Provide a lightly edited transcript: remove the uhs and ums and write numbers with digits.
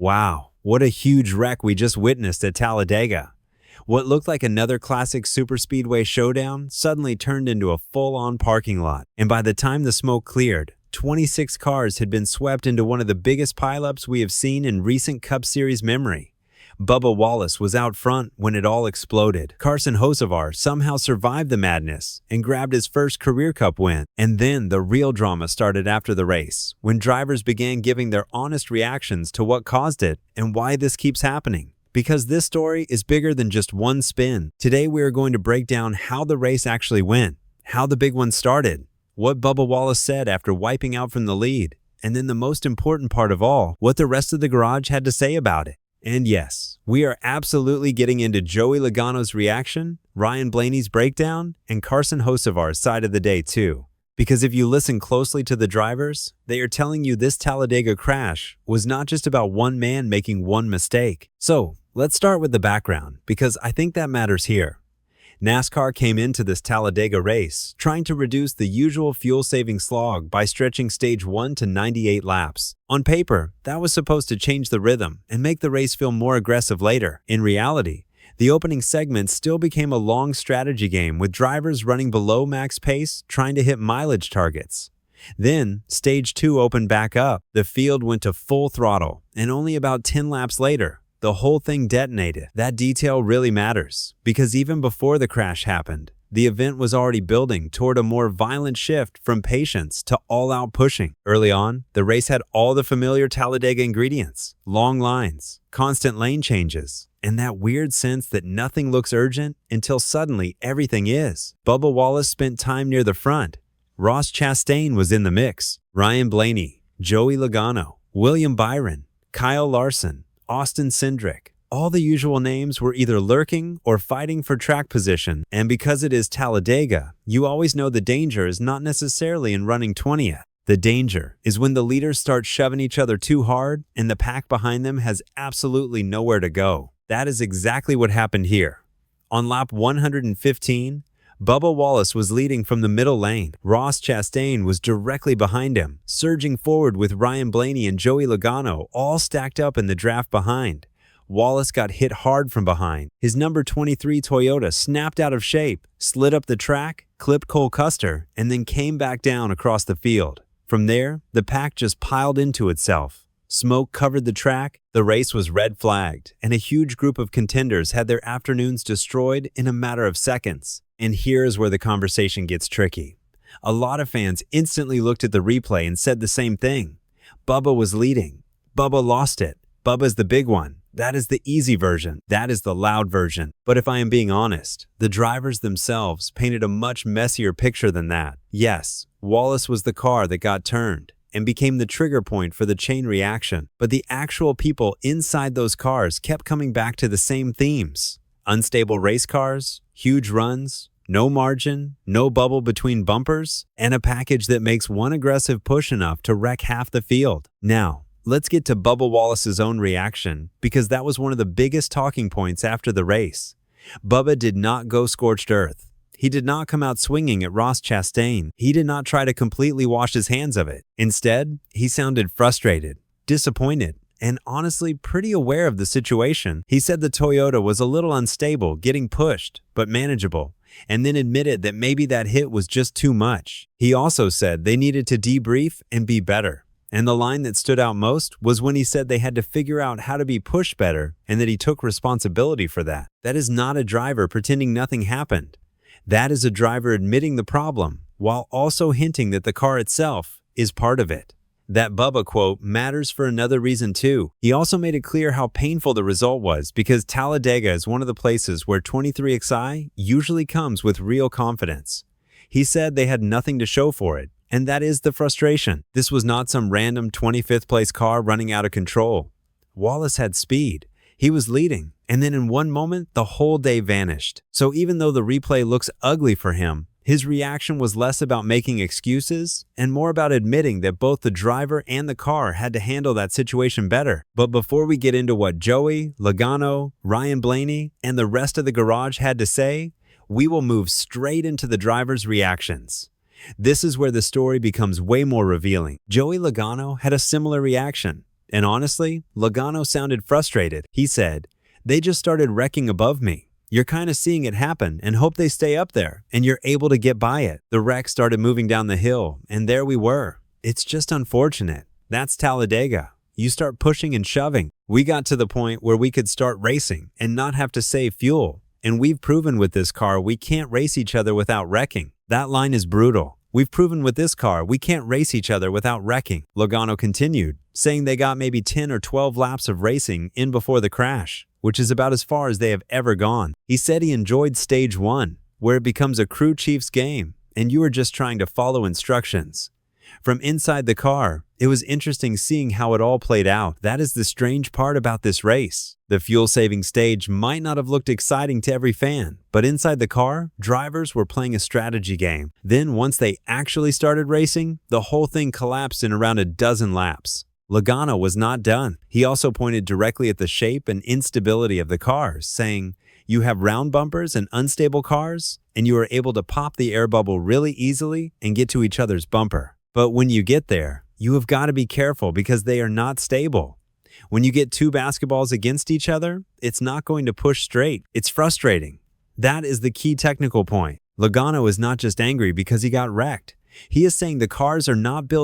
Wow, what a huge wreck we just witnessed at Talladega. What looked like another classic superspeedway showdown suddenly turned into a full-on parking lot. And by the time the smoke cleared, 26 cars had been swept into one of the biggest pileups we have seen in recent Cup Series memory. Bubba Wallace was out front when it all exploded. Carson Hocevar somehow survived the madness and grabbed his first career Cup win. And then the real drama started after the race, when drivers began giving their honest reactions to what caused it and why this keeps happening. Because this story is bigger than just one spin. Today we are going to break down how the race actually went, how the big one started, what Bubba Wallace said after wiping out from the lead, and then the most important part of all, what the rest of the garage had to say about it. And yes, we are absolutely getting into Joey Logano's reaction, Ryan Blaney's breakdown, and Carson Hocevar's side of the day too. Because if you listen closely to the drivers, they are telling you this Talladega crash was not just about one man making one mistake. So, let's start with the background, because I think that matters here. NASCAR came into this Talladega race trying to reduce the usual fuel-saving slog by stretching stage 1 to 98 laps. On paper, that was supposed to change the rhythm and make the race feel more aggressive later. In reality, the opening segment still became a long strategy game with drivers running below max pace trying to hit mileage targets. Then, stage 2 opened back up, the field went to full throttle, and only about 10 laps later, the whole thing detonated. That detail really matters, because even before the crash happened, the event was already building toward a more violent shift from patience to all-out pushing. Early on, the race had all the familiar Talladega ingredients: long lines, constant lane changes, and that weird sense that nothing looks urgent until suddenly everything is. Bubba Wallace spent time near the front. Ross Chastain was in the mix. Ryan Blaney, Joey Logano, William Byron, Kyle Larson, Austin Cindric. All the usual names were either lurking or fighting for track position, and because it is Talladega, you always know the danger is not necessarily in running 20th. The danger is when the leaders start shoving each other too hard and the pack behind them has absolutely nowhere to go. That is exactly what happened here. On lap 115, Bubba Wallace was leading from the middle lane. Ross Chastain was directly behind him, surging forward with Ryan Blaney and Joey Logano all stacked up in the draft behind. Wallace got hit hard from behind. His number 23 Toyota snapped out of shape, slid up the track, clipped Cole Custer, and then came back down across the field. From there, the pack just piled into itself. Smoke covered the track, the race was red flagged, and a huge group of contenders had their afternoons destroyed in a matter of seconds. And here's where the conversation gets tricky. A lot of fans instantly looked at the replay and said the same thing. Bubba was leading. Bubba lost it. Bubba's the big one. That is the easy version. That is the loud version. But if I am being honest, the drivers themselves painted a much messier picture than that. Yes, Wallace was the car that got turned and became the trigger point for the chain reaction. But the actual people inside those cars kept coming back to the same themes. Unstable race cars, huge runs, no margin, no bubble between bumpers, and a package that makes one aggressive push enough to wreck half the field. Now, let's get to Bubba Wallace's own reaction, because that was one of the biggest talking points after the race. Bubba did not go scorched earth. He did not come out swinging at Ross Chastain. He did not try to completely wash his hands of it. Instead, he sounded frustrated, disappointed, and honestly pretty aware of the situation. He said the Toyota was a little unstable, getting pushed, but manageable, and then admitted that maybe that hit was just too much. He also said they needed to debrief and be better. And the line that stood out most was when he said they had to figure out how to be pushed better and that he took responsibility for that. That is not a driver pretending nothing happened. That is a driver admitting the problem while also hinting that the car itself is part of it. That Bubba quote matters for another reason too. He also made it clear how painful the result was, because Talladega is one of the places where 23XI usually comes with real confidence. He said they had nothing to show for it, and that is the frustration. This was not some random 25th place car running out of control. Wallace had speed. He was leading, and then in one moment, the whole day vanished. So even though the replay looks ugly for him, his reaction was less about making excuses and more about admitting that both the driver and the car had to handle that situation better. But before we get into what Joey, Logano, Ryan Blaney, and the rest of the garage had to say, we will move straight into the drivers' reactions. This is where the story becomes way more revealing. Joey Logano had a similar reaction. And honestly, Logano sounded frustrated. He said, "They just started wrecking above me. You're kind of seeing it happen and hope they stay up there, and you're able to get by it. The wreck started moving down the hill, and there we were. It's just unfortunate. That's Talladega. You start pushing and shoving. We got to the point where we could start racing and not have to save fuel. And we've proven with this car we can't race each other without wrecking. That line is brutal. We've proven with this car we can't race each other without wrecking." Logano continued, saying they got maybe 10 or 12 laps of racing in before the crash, which is about as far as they have ever gone. He said he enjoyed stage 1, where it becomes a crew chief's game, and you are just trying to follow instructions. From inside the car, it was interesting seeing how it all played out. That is the strange part about this race. The fuel-saving stage might not have looked exciting to every fan, but inside the car, drivers were playing a strategy game. Then once they actually started racing, the whole thing collapsed in around a dozen laps. Logano was not done. He also pointed directly at the shape and instability of the cars, saying, "You have round bumpers and unstable cars, and you are able to pop the air bubble really easily and get to each other's bumper. But when you get there, you have got to be careful because they are not stable. When you get two basketballs against each other, it's not going to push straight. It's frustrating." That is the key technical point. Logano is not just angry because he got wrecked. He is saying the cars are not built